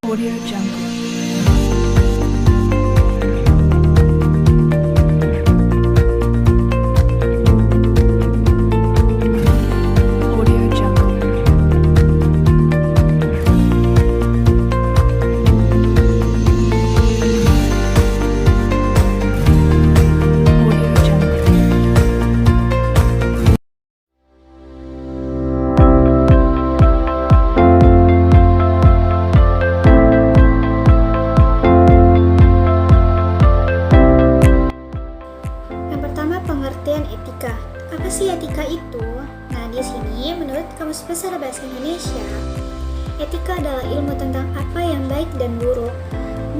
Audio Jungle. Audio Jungle. Audio Jungle. Yang pertama, pengertian etika. Apa sih etika itu? Nah, di sini menurut Kamus Besar Bahasa Indonesia, etika adalah ilmu tentang apa yang baik dan buruk,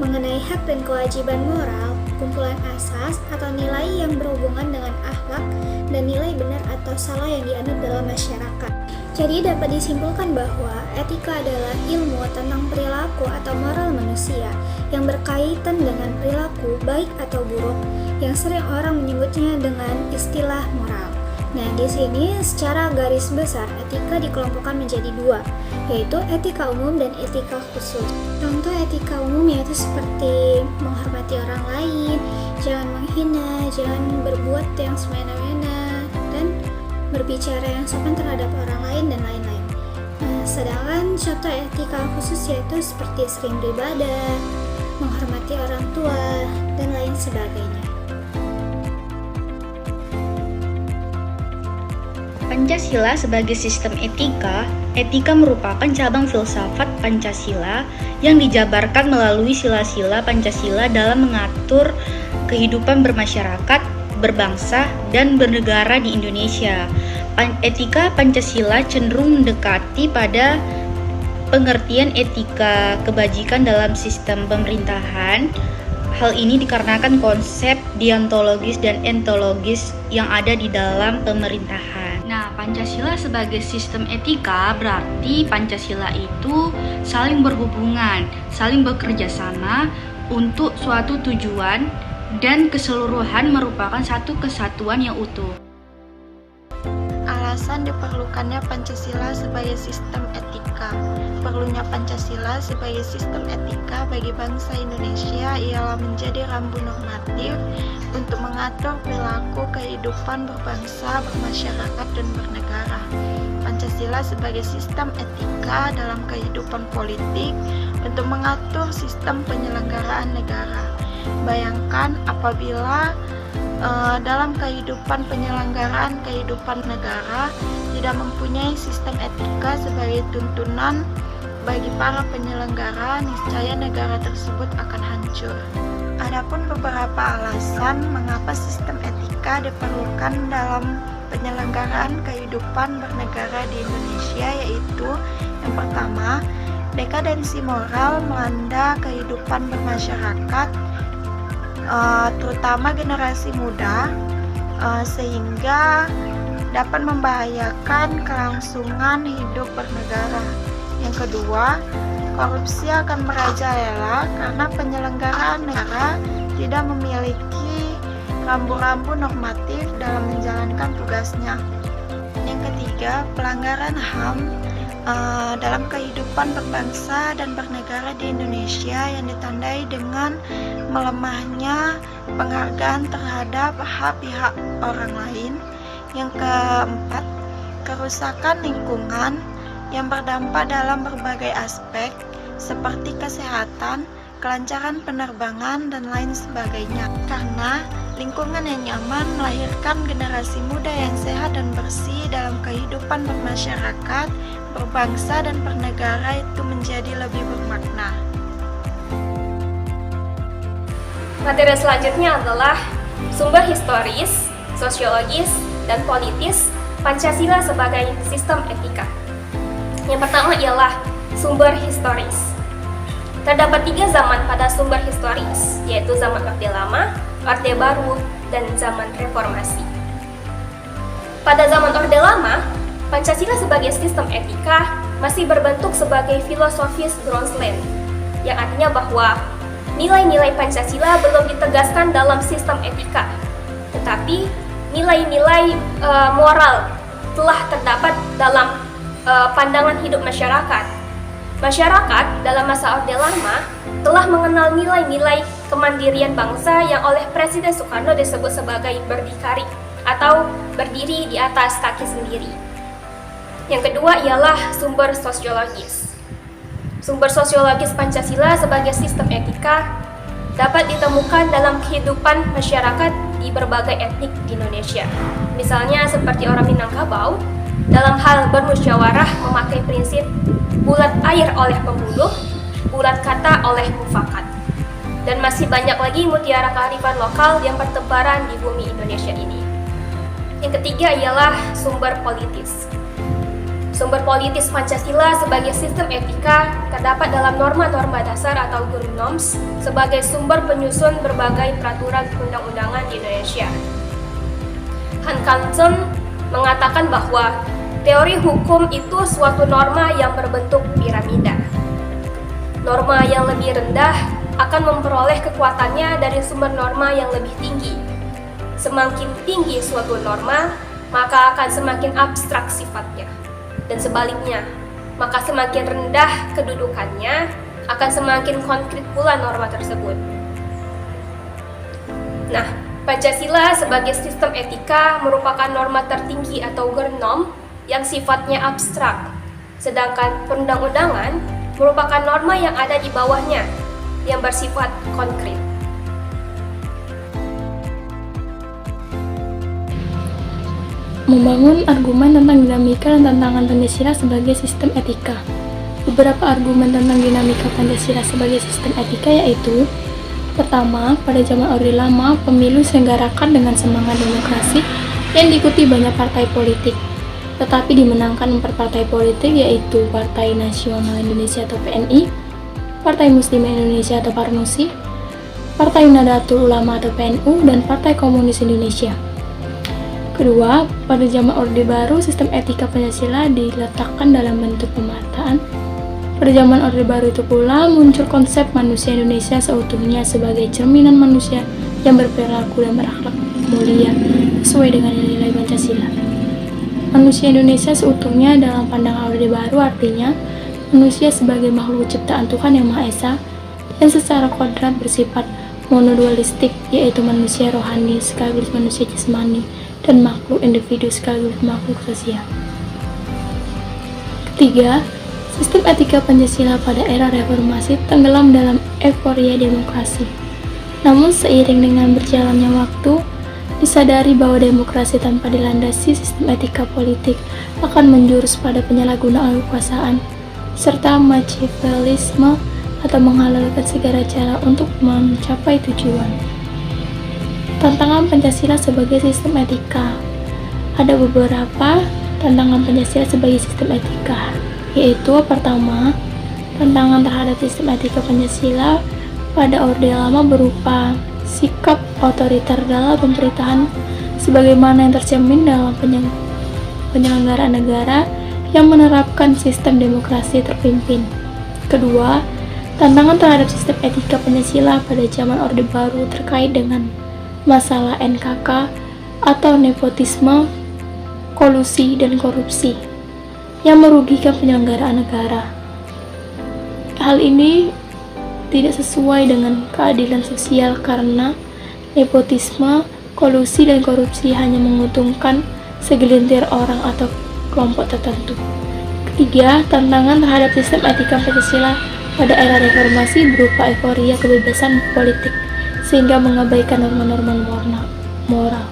mengenai hak dan kewajiban moral, kumpulan asas atau nilai yang berhubungan dengan akhlak dan nilai benar atau salah yang dianut dalam masyarakat. Jadi dapat disimpulkan bahwa etika adalah ilmu tentang perilaku atau moral manusia yang berkaitan dengan perilaku baik atau buruk yang sering orang menyebutnya dengan istilah moral. Nah, di sini secara garis besar etika dikelompokkan menjadi dua, yaitu etika umum dan etika khusus. Contoh etika umum yaitu seperti menghormati orang lain, jangan menghina, jangan berbuat yang semena-mena, dan berbicara yang sopan terhadap orang lain dan lain-lain. Nah, sedangkan contoh etika khusus yaitu seperti sering beribadah, menghormati orang tua, dan lain sebagainya. Pancasila sebagai sistem etika, etika merupakan cabang filsafat Pancasila yang dijabarkan melalui sila-sila Pancasila dalam mengatur kehidupan bermasyarakat, berbangsa, dan bernegara di Indonesia. Etika Pancasila cenderung mendekati pada pengertian etika kebajikan dalam sistem pemerintahan. Hal ini dikarenakan konsep deontologis dan ontologis yang ada di dalam pemerintahan. Nah, Pancasila sebagai sistem etika berarti Pancasila itu saling berhubungan, saling bekerja sama untuk suatu tujuan dan keseluruhan merupakan satu kesatuan yang utuh. Alasan diperlukannya Pancasila sebagai sistem etika. Perlunya Pancasila sebagai sistem etika bagi bangsa Indonesia ialah menjadi rambu normatif untuk mengatur perilaku kehidupan berbangsa, bermasyarakat, dan bernegara. Pancasila sebagai sistem etika dalam kehidupan politik untuk mengatur sistem penyelenggaraan negara. Bayangkan apabila dalam kehidupan penyelenggaraan kehidupan negara tidak mempunyai sistem etika sebagai tuntunan bagi para penyelenggara, niscaya negara tersebut akan hancur. Adapun beberapa alasan mengapa sistem etika diperlukan dalam penyelenggaraan kehidupan bernegara di Indonesia, yaitu yang pertama, dekadensi moral melanda kehidupan bermasyarakat, terutama generasi muda, sehingga dapat membahayakan kelangsungan hidup bernegara. Yang kedua, korupsi akan merajalela karena penyelenggaraan negara tidak memiliki rambu-rambu normatif dalam menjalankan tugasnya. Yang ketiga, pelanggaran HAM dalam kehidupan berbangsa dan bernegara di Indonesia yang ditandai dengan melemahnya penghargaan terhadap hak pihak orang lain. Yang keempat, kerusakan lingkungan yang berdampak dalam berbagai aspek seperti kesehatan, kelancaran penerbangan, dan lain sebagainya. Karena lingkungan yang nyaman melahirkan generasi muda yang sehat dan bersih dalam kehidupan bermasyarakat, berbangsa, dan bernegara itu menjadi lebih bermakna. Materi selanjutnya adalah sumber historis, sosiologis, dan politis Pancasila sebagai sistem etika. Yang pertama ialah sumber historis. Terdapat 3 zaman pada sumber historis, yaitu zaman Orde Lama, Orde Baru, dan zaman Reformasi. Pada zaman Orde Lama, Pancasila sebagai sistem etika masih berbentuk sebagai filosofis Bronsland, yang artinya bahwa nilai-nilai Pancasila belum ditegaskan dalam sistem etika, tetapi nilai-nilai moral telah terdapat dalam pandangan hidup masyarakat. Masyarakat dalam masa Orde Lama telah mengenal nilai-nilai kemandirian bangsa yang oleh Presiden Soekarno disebut sebagai berdikari atau berdiri di atas kaki sendiri. Yang kedua ialah sumber sosiologis. Sumber sosiologis Pancasila sebagai sistem etika dapat ditemukan dalam kehidupan masyarakat di berbagai etnik di Indonesia. Misalnya seperti orang Minangkabau, dalam hal bermusyawarah memakai prinsip bulat air oleh pembuluh, bulat kata oleh mufakat. Dan masih banyak lagi mutiara kearifan lokal yang bertebaran di bumi Indonesia ini. Yang ketiga ialah sumber politis. Sumber politis Pancasila sebagai sistem etika terdapat dalam norma-norma dasar atau Grundnorms sebagai sumber penyusun berbagai peraturan undang-undangan di Indonesia. Hans Kelsen mengatakan bahwa teori hukum itu suatu norma yang berbentuk piramida. Norma yang lebih rendah akan memperoleh kekuatannya dari sumber norma yang lebih tinggi. Semakin tinggi suatu norma, maka akan semakin abstrak sifatnya. Dan sebaliknya, maka semakin rendah kedudukannya, akan semakin konkret pula norma tersebut. Nah, Pancasila sebagai sistem etika merupakan norma tertinggi atau Grundnorm yang sifatnya abstrak, sedangkan perundang-undangan merupakan norma yang ada di bawahnya, yang bersifat konkret. Membangun argumen tentang dinamika dan tantangan Pancasila sebagai sistem etika. Beberapa argumen tentang dinamika Pancasila sebagai sistem etika yaitu: pertama, pada zaman Orde Lama, pemilu diselenggarakan dengan semangat demokrasi yang diikuti banyak partai politik, tetapi dimenangkan 4 partai politik yaitu Partai Nasional Indonesia atau PNI, Partai Muslim Indonesia atau PARMUSI, Partai Nahdlatul Ulama atau PNU, dan Partai Komunis Indonesia. Kedua, pada zaman Orde Baru, sistem etika Pancasila diletakkan dalam bentuk pemataan. Pada zaman Orde Baru itu pula muncul konsep manusia Indonesia seutuhnya sebagai cerminan manusia yang berperilaku dan berakhlak mulia sesuai dengan nilai-nilai Pancasila. Manusia Indonesia seutuhnya dalam pandangan Orde Baru artinya manusia sebagai makhluk ciptaan Tuhan Yang Maha Esa yang secara kodrat bersifat monodualistik, yaitu manusia rohani sekaligus manusia jasmani dan makhluk individu sekaligus makhluk sosial. Ketiga, sistem etika Pancasila pada era reformasi tenggelam dalam euforia demokrasi. Namun seiring dengan berjalannya waktu, disadari bahwa demokrasi tanpa dilandasi sistem etika politik akan menjurus pada penyalahgunaan kekuasaan serta machiavellisme atau menghalalkan segala cara untuk mencapai tujuan. Tantangan Pancasila sebagai sistem etika. Ada beberapa tantangan Pancasila sebagai sistem etika, yaitu pertama, tantangan terhadap sistem etika Pancasila pada Orde Lama berupa sikap otoriter dalam pemerintahan sebagaimana yang tercermin dalam penyelenggaraan negara yang menerapkan sistem demokrasi terpimpin. Kedua, tantangan terhadap sistem etika Pancasila pada zaman Orde Baru terkait dengan masalah NKK atau nepotisme, kolusi, dan korupsi yang merugikan penyelenggaraan negara. Hal ini tidak sesuai dengan keadilan sosial karena nepotisme, kolusi, dan korupsi hanya menguntungkan segelintir orang atau kelompok tertentu. Ketiga, tantangan terhadap sistem etika Pancasila pada era reformasi berupa euforia kebebasan politik sehingga mengabaikan norma-norma moral.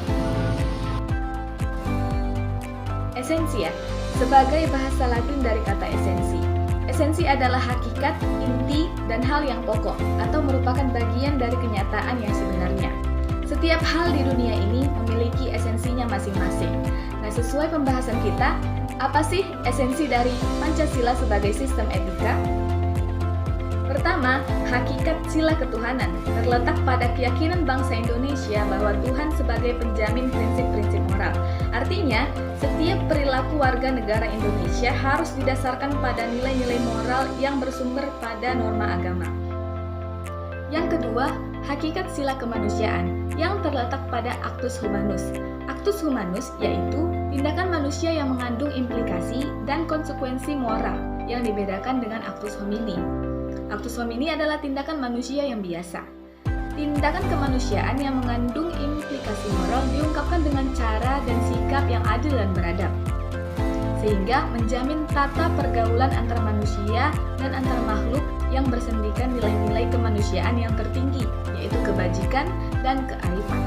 Esensia sebagai bahasa Latin dari kata esensi. Esensi adalah hakikat, inti, dan hal yang pokok atau merupakan bagian dari kenyataan yang sebenarnya. Setiap hal di dunia ini memiliki esensinya masing-masing. Nah, sesuai pembahasan kita, apa sih esensi dari Pancasila sebagai sistem etika? Pertama, hakikat sila ketuhanan terletak pada keyakinan bangsa Indonesia bahwa Tuhan sebagai penjamin prinsip-prinsip moral. Artinya, setiap perilaku warga negara Indonesia harus didasarkan pada nilai-nilai moral yang bersumber pada norma agama. Yang kedua, hakikat sila kemanusiaan yang terletak pada actus humanus. Actus humanus yaitu tindakan manusia yang mengandung implikasi dan konsekuensi moral. yang dibedakan dengan actus homini. Actus homini adalah tindakan manusia yang biasa. Tindakan kemanusiaan yang mengandung implikasi moral diungkapkan dengan cara dan sikap yang adil dan beradab, sehingga menjamin tata pergaulan antara manusia dan antar makhluk yang bersendikan nilai-nilai kemanusiaan yang tertinggi, yaitu kebajikan dan kearifan.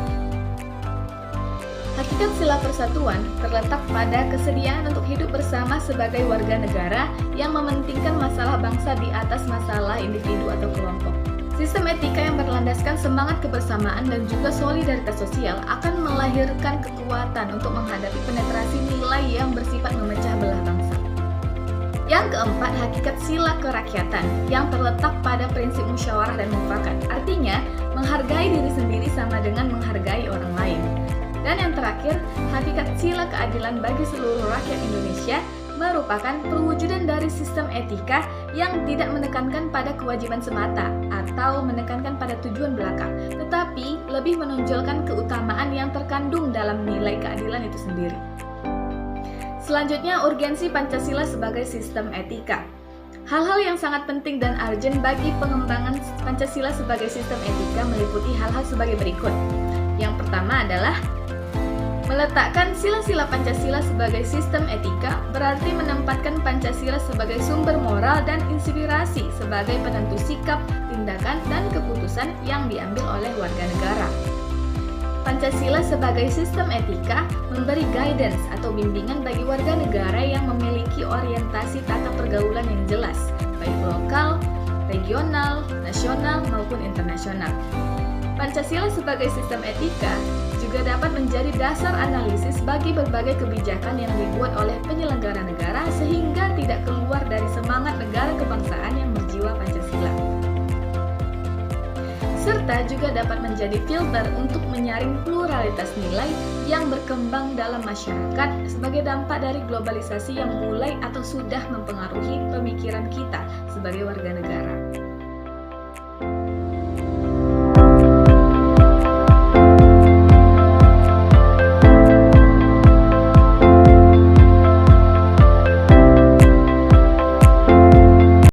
Hakikat sila persatuan terletak pada kesediaan untuk hidup bersama sebagai warga negara yang mementingkan masalah bangsa di atas masalah individu atau kelompok. Sistem etika yang berlandaskan semangat kebersamaan dan juga solidaritas sosial akan melahirkan kekuatan untuk menghadapi penetrasi nilai yang bersifat memecah belah bangsa. Yang keempat, hakikat sila kerakyatan yang terletak pada prinsip musyawarah dan mufakat. Artinya, menghargai diri sendiri sama dengan menghargai orang lain. Dan yang terakhir, hakikat sila keadilan bagi seluruh rakyat Indonesia merupakan perwujudan dari sistem etika yang tidak menekankan pada kewajiban semata atau menekankan pada tujuan belaka, tetapi lebih menonjolkan keutamaan yang terkandung dalam nilai keadilan itu sendiri. Selanjutnya, urgensi Pancasila sebagai sistem etika. Hal-hal yang sangat penting dan urgent bagi pengembangan Pancasila sebagai sistem etika meliputi hal-hal sebagai berikut. Yang pertama adalah meletakkan sila-sila Pancasila sebagai sistem etika berarti menempatkan Pancasila sebagai sumber moral dan inspirasi sebagai penentu sikap, tindakan, dan keputusan yang diambil oleh warga negara. Pancasila sebagai sistem etika memberi guidance atau bimbingan bagi warga negara yang memiliki orientasi tata pergaulan yang jelas, baik lokal, regional, nasional, maupun internasional. Pancasila sebagai sistem etika juga dapat menjadi dasar analisis bagi berbagai kebijakan yang dibuat oleh penyelenggara negara sehingga tidak keluar dari semangat negara kebangsaan yang berjiwa Pancasila. Serta juga dapat menjadi filter untuk menyaring pluralitas nilai yang berkembang dalam masyarakat sebagai dampak dari globalisasi yang mulai atau sudah mempengaruhi pemikiran kita sebagai warga negara.